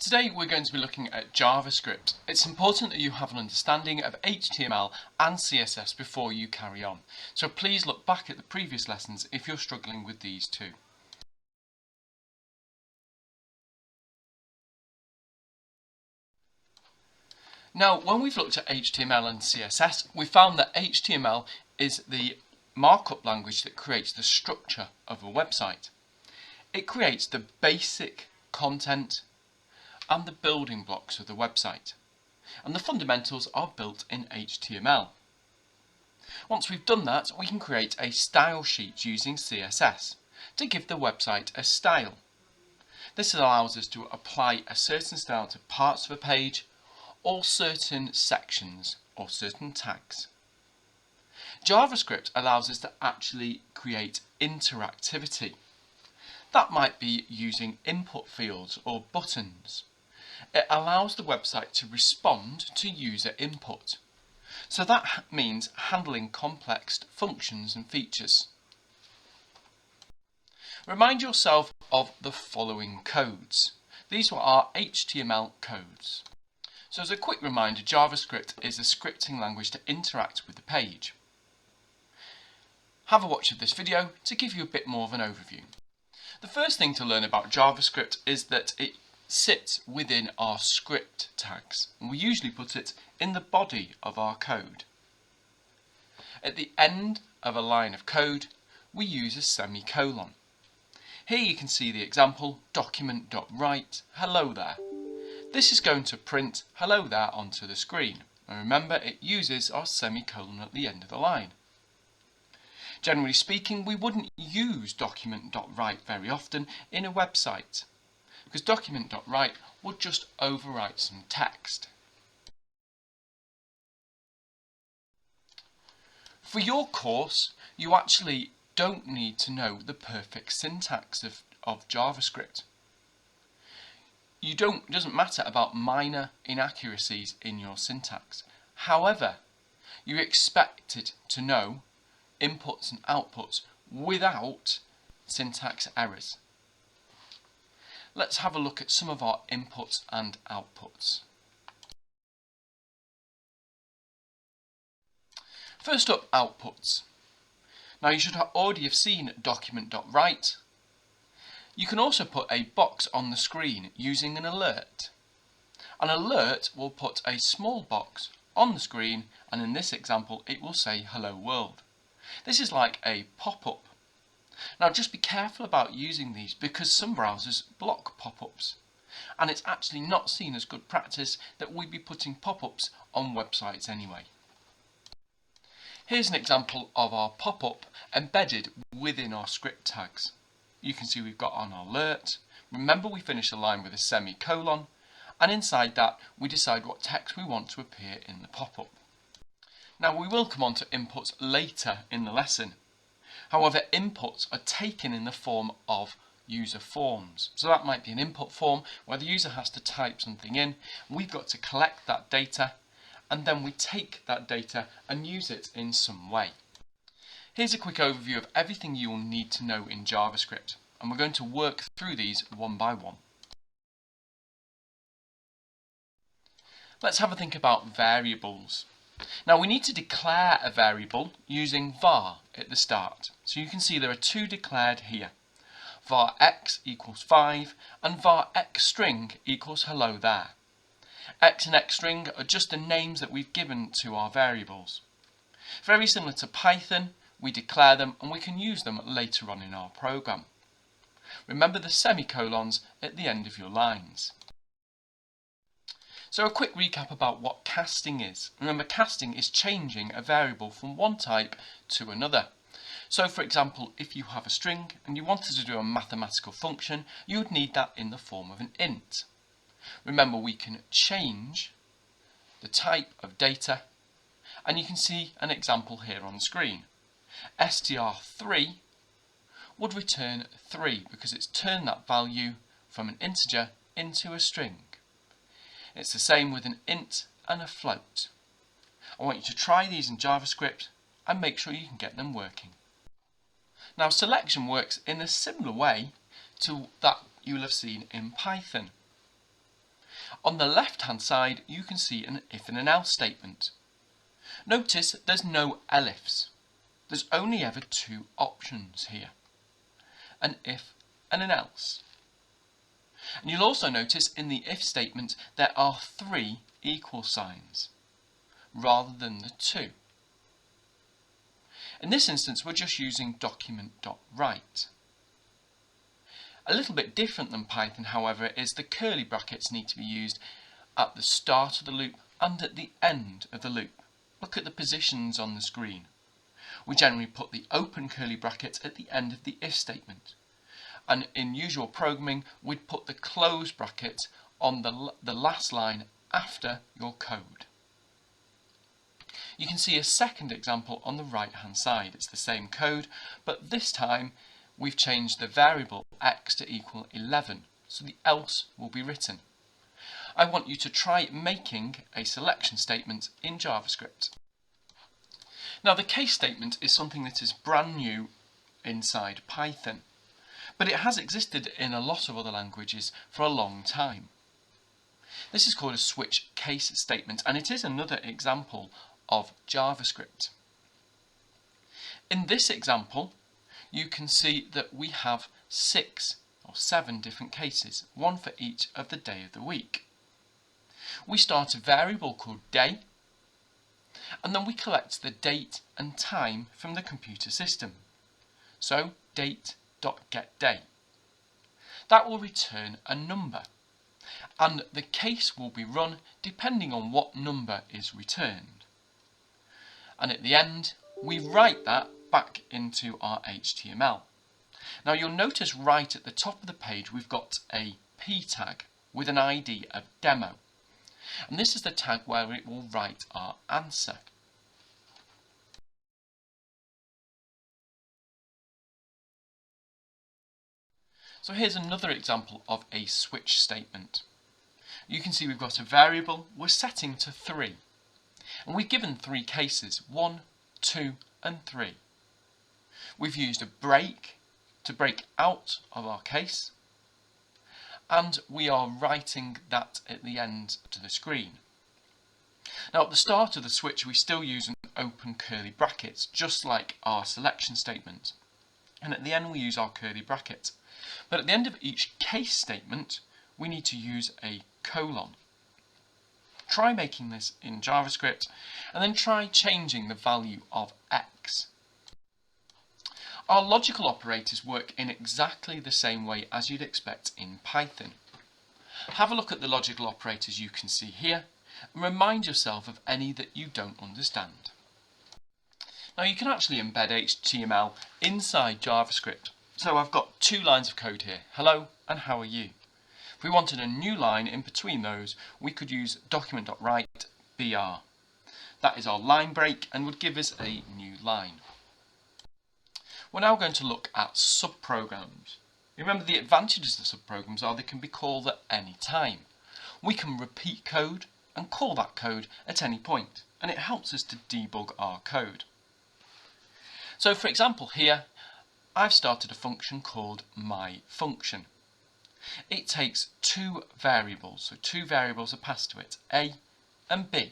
Today we're going to be looking at JavaScript. It's important that you have an understanding of HTML and CSS before you carry on. So please look back at the previous lessons if you're struggling with these two. Now, when we've looked at HTML and CSS, we found that HTML is the markup language that creates the structure of a website. It creates the basic content and the building blocks of the website, and the fundamentals are built in HTML. Once we've done that, we can create a style sheet using CSS to give the website a style. This allows us to apply a certain style to parts of a page or certain sections or certain tags. JavaScript allows us to actually create interactivity. That might be using input fields or buttons. It allows the website to respond to user input. So that means handling complex functions and features. Remind yourself of the following codes. These were our HTML codes. So as a quick reminder, JavaScript is a scripting language to interact with the page. Have a watch of this video to give you a bit more of an overview. The first thing to learn about JavaScript is that it sits within our script tags, and we usually put it in the body of our code. At the end of a line of code, we use a semicolon. Here you can see the example document.write hello there. This is going to print hello there onto the screen, and remember it uses our semicolon at the end of the line. Generally speaking, we wouldn't use document.write very often in a website, because document.write would just overwrite some text. For your course, you actually don't need to know the perfect syntax of JavaScript. It doesn't matter about minor inaccuracies in your syntax. However, you're expected to know inputs and outputs without syntax errors. Let's have a look at some of our inputs and outputs. First up, outputs. Now you should already have seen document.write. You can also put a box on the screen using an alert. An alert will put a small box on the screen, and in this example it will say hello world. This is like a pop-up. Now just be careful about using these because some browsers block pop-ups, and it's actually not seen as good practice that we be putting pop-ups on websites anyway. Here's an example of our pop-up embedded within our script tags. You can see we've got an alert. Remember, we finish a line with a semicolon, and inside that we decide what text we want to appear in the pop-up. Now we will come on to inputs later in the lesson. However, inputs are taken in the form of user forms. So that might be an input form where the user has to type something in. We've got to collect that data, and then we take that data and use it in some way. Here's a quick overview of everything you will need to know in JavaScript, and we're going to work through these one by one. Let's have a think about variables. Now we need to declare a variable using var at the start. So you can see there are two declared here. Var x equals 5 and var x string equals hello there. X and x string are just the names that we've given to our variables. Very similar to Python, we declare them and we can use them later on in our program. Remember the semicolons at the end of your lines. So a quick recap about what casting is. Remember, casting is changing a variable from one type to another. So for example, if you have a string and you wanted to do a mathematical function, you would need that in the form of an int. Remember, we can change the type of data, and you can see an example here on the screen. str3 would return 3 because it's turned that value from an integer into a string. It's the same with an int and a float. I want you to try these in JavaScript and make sure you can get them working. Now selection works in a similar way to that you'll have seen in Python. On the left hand side you can see an if and an else statement. Notice there's no elifs. There's only ever two options here, an if and an else. And you'll also notice in the if statement there are three equal signs rather than the two. In this instance we're just using document.write. A little bit different than Python, however, is the curly brackets need to be used at the start of the loop and at the end of the loop. Look at the positions on the screen. We generally put the open curly brackets at the end of the if statement, and in usual programming we'd put the close bracket on the last line after your code. You can see a second example on the right hand side. It's the same code, but this time we've changed the variable x to equal 11, so the else will be written. I want you to try making a selection statement in JavaScript. Now the case statement is something that is brand new inside Python, but it has existed in a lot of other languages for a long time. This is called a switch case statement, and it is another example of JavaScript. In this example, you can see that we have 6 or 7 different cases, one for each of the day of the week. We start a variable called day, and then we collect the date and time from the computer system. So date.getDay. That will return a number, and the case will be run depending on what number is returned. And at the end, we write that back into our HTML. Now you'll notice right at the top of the page we've got a p tag with an ID of demo, and this is the tag where it will write our answer. So here's another example of a switch statement. You can see we've got a variable we're setting to 3, and we've given 3 cases, 1, 2 and 3. We've used a break to break out of our case, and we are writing that at the end to the screen. Now at the start of the switch we still use an open curly brackets, just like our selection statement, and at the end we use our curly bracket. But at the end of each case statement we need to use a colon. Try making this in JavaScript and then try changing the value of x. Our logical operators work in exactly the same way as you'd expect in Python. Have a look at the logical operators you can see here and remind yourself of any that you don't understand. Now you can actually embed HTML inside JavaScript. So I've got 2 lines of code here, hello and how are you. If we wanted a new line in between those, we could use document.write br. That is our line break and would give us a new line. We're now going to look at subprograms. Remember, the advantages of subprograms are they can be called at any time. We can repeat code and call that code at any point, and it helps us to debug our code. So for example here, I've started a function called myFunction. It takes 2 variables, so 2 variables are passed to it, a and b.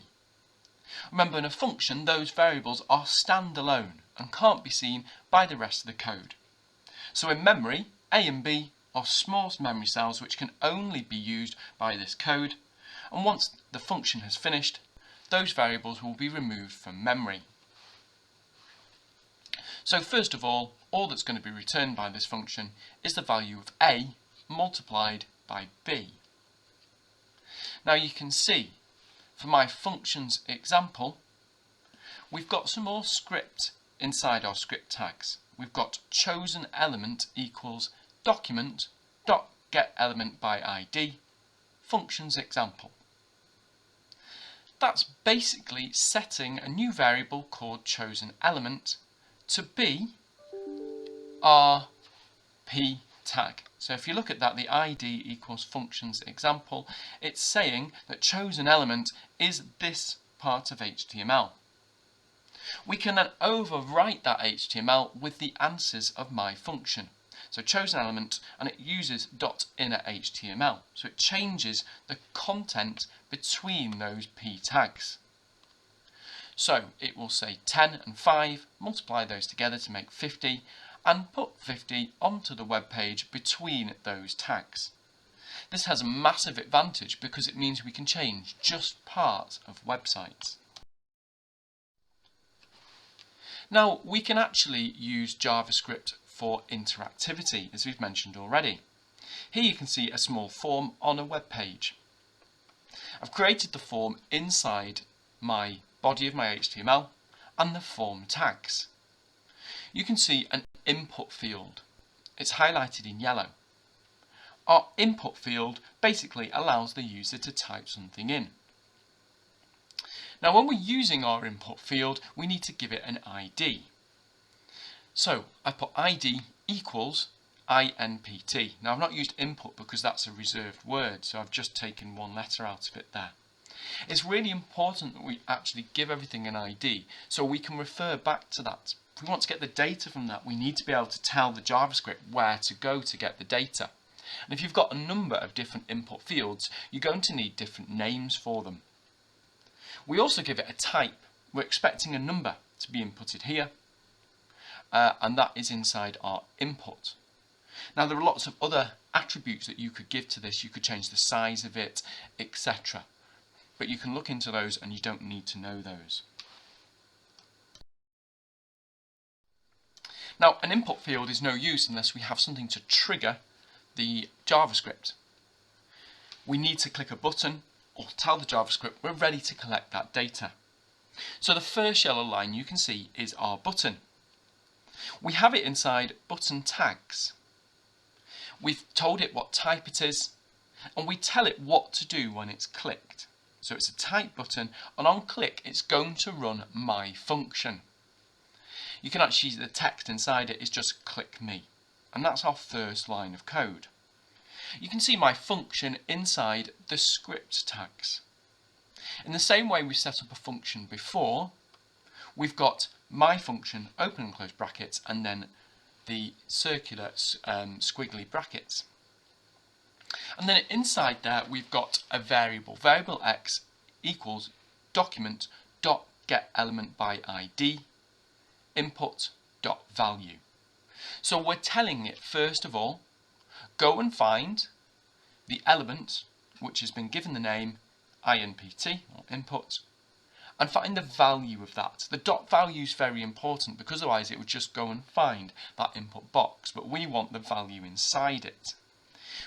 Remember, in a function those variables are standalone and can't be seen by the rest of the code. So in memory, a and b are small memory cells which can only be used by this code, and once the function has finished, those variables will be removed from memory. So first of all that's going to be returned by this function is the value of a multiplied by b. Now you can see, for my functions example, we've got some more script inside our script tags. We've got chosen element equals document dot get element by ID functions example. That's basically setting a new variable called chosen element to be our p tag. So if you look at that, the ID equals functions example, it's saying that chosen element is this part of HTML. We can then overwrite that HTML with the answers of my function. So chosen element, and it uses .innerHTML. So it changes the content between those p tags. So it will say 10 and 5, multiply those together to make 50, and put 50 onto the web page between those tags. This has a massive advantage because it means we can change just parts of websites. Now we can actually use JavaScript for interactivity, as we've mentioned already. Here you can see a small form on a web page. I've created the form inside my body of my HTML and the form tags. You can see an input field. It's highlighted in yellow. Our input field basically allows the user to type something in. Now when we're using our input field, we need to give it an ID. So I put ID equals INPT. Now I've not used input because that's a reserved word, so I've just taken one letter out of it there. It's really important that we actually give everything an ID so we can refer back to that. If we want to get the data from that, we need to be able to tell the JavaScript where to go to get the data. And if you've got a number of different input fields, you're going to need different names for them. We also give it a type. We're expecting a number to be inputted here, and that is inside our input. Now there are lots of other attributes that you could give to this. You could change the size of it, etc. But you can look into those and you don't need to know those. Now an input field is no use unless we have something to trigger the JavaScript. We need to click a button or tell the JavaScript we're ready to collect that data. So the first yellow line you can see is our button. We have it inside button tags. We've told it what type it is, and we tell it what to do when it's clicked. So it's a type button, and on click it's going to run my function. You can actually see the text inside it is just click me, and that's our first line of code. You can see my function inside the script tags. In the same way we set up a function before, we've got my function, open and close brackets, and then the circular squiggly brackets. And then inside there we've got a variable x equals document.getElementById input.value. So we're telling it, first of all, go and find the element which has been given the name INPT or input, and find the value of that. The dot value is very important because otherwise it would just go and find that input box, but we want the value inside it.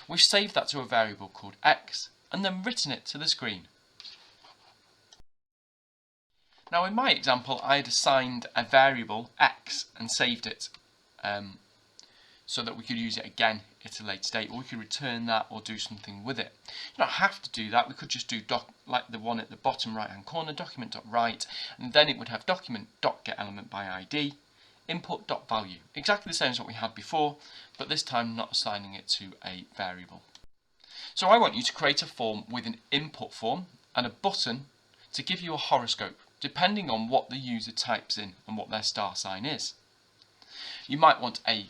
We've saved that to a variable called x and then written it to the screen. Now in my example I had assigned a variable x and saved it so that we could use it again at a later date, or we could return that or do something with it. You don't have to do that. We could just do like the one at the bottom right hand corner, document.write, and then it would have document.getElementById input.value. Exactly the same as what we had before, but this time not assigning it to a variable. So I want you to create a form with an input form and a button to give you a horoscope, depending on what the user types in and what their star sign is. You might want a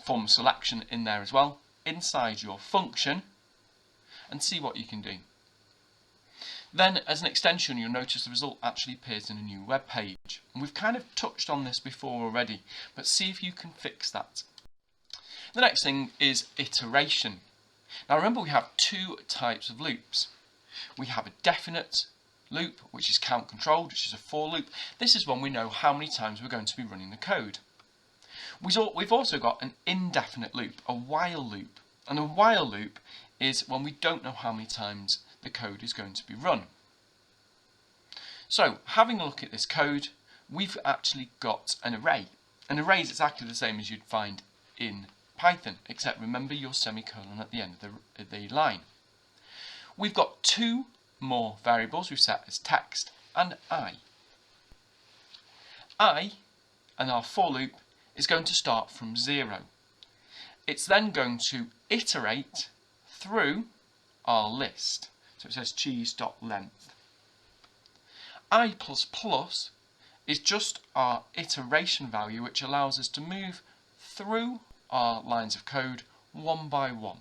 form selection in there as well, inside your function, and see what you can do. Then, as an extension, you'll notice the result actually appears in a new web page. And we've kind of touched on this before already, but see if you can fix that. The next thing is iteration. Now remember, we have two types of loops. We have a definite loop, which is count controlled, which is a for loop. This is when we know how many times we're going to be running the code. We've also got an indefinite loop, a while loop. And a while loop is when we don't know how many times the code is going to be run. So, having a look at this code, we've actually got an array. An array is exactly the same as you'd find in Python, except remember your semicolon at the end of the line. We've got two more variables we've set as text and I. I, and our for loop, is going to start from 0. It's then going to iterate through our list. So it says cheese.length. I++ is just our iteration value, which allows us to move through our lines of code one by one.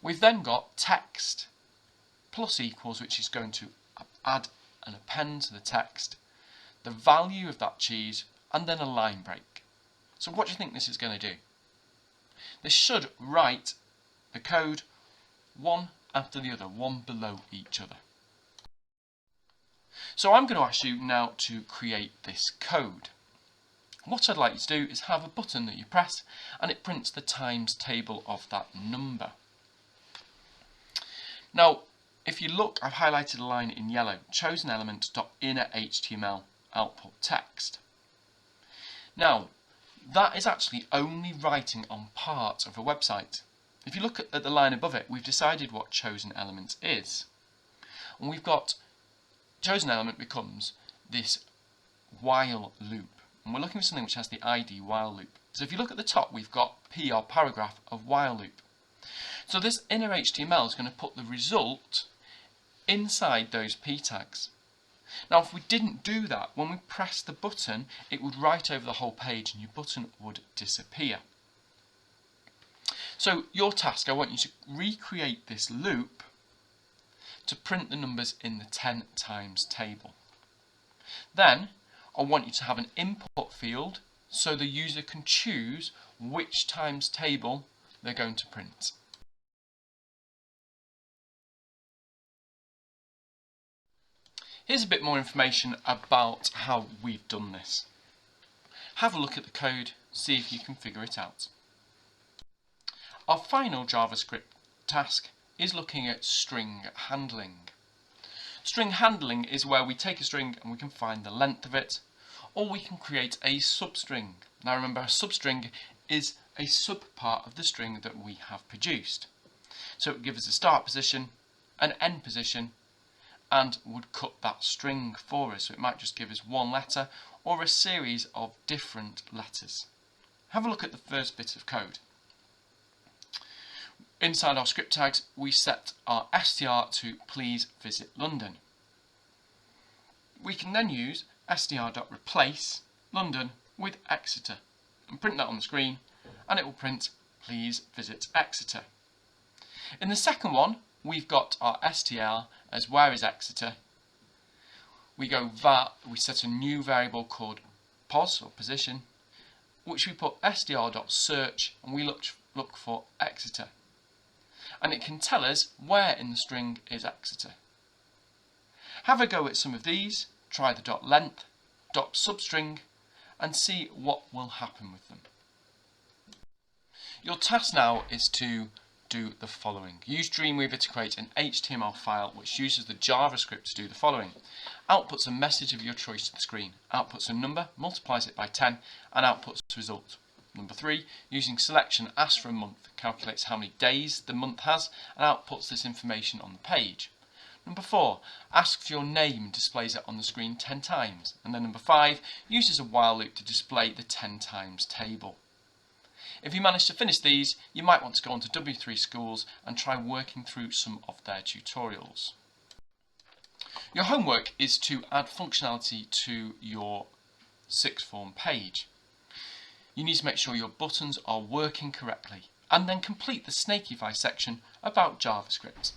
We've then got text plus equals, which is going to add and append to the text the value of that cheese and then a line break. So what do you think this is going to do? This should write the code one after the other, one below each other. So I'm going to ask you now to create this code. What I'd like you to do is have a button that you press and it prints the times table of that number. Now, if you look, I've highlighted a line in yellow, chosen element.inner HTML output text. Now, that is actually only writing on part of a website. If you look at the line above it, we've decided what chosen element is. And we've got chosen element becomes this while loop. And we're looking for something which has the ID while loop. So if you look at the top, we've got P or paragraph of while loop. So this inner HTML is going to put the result inside those P tags. Now if we didn't do that, when we press the button, it would write over the whole page and your button would disappear. So your task, I want you to recreate this loop to print the numbers in the 10 times table. Then I want you to have an input field so the user can choose which times table they're going to print. Here's a bit more information about how we've done this. Have a look at the code, see if you can figure it out. Our final JavaScript task is looking at string handling. String handling is where we take a string and we can find the length of it, or we can create a substring. Now remember, a substring is a subpart of the string that we have produced. So it would give us a start position, an end position, and would cut that string for us. So it might just give us one letter or a series of different letters. Have a look at the first bit of code. Inside our script tags, we set our str to please visit London. We can then use str.replace London with Exeter and print that on the screen, and it will print please visit Exeter. In the second one, we've got our str as where is Exeter. We go var, we set a new variable called pos or position, which we put str.search, and we look for Exeter. And it can tell us where in the string is Exeter. Have a go at some of these, try the .length, .substring, and see what will happen with them. Your task now is to do the following. Use Dreamweaver to create an HTML file which uses the JavaScript to do the following. Outputs a message of your choice to the screen. Outputs a number, multiplies it by 10, and outputs a result. Number 3, using selection asks for a month, calculates how many days the month has, and outputs this information on the page. Number 4, asks for your name and displays it on the screen 10 times. And then number 5, uses a while loop to display the 10 times table. If you manage to finish these, you might want to go on to W3 Schools and try working through some of their tutorials. Your homework is to add functionality to your sixth form page. You need to make sure your buttons are working correctly and then complete the Snakeify section about JavaScript.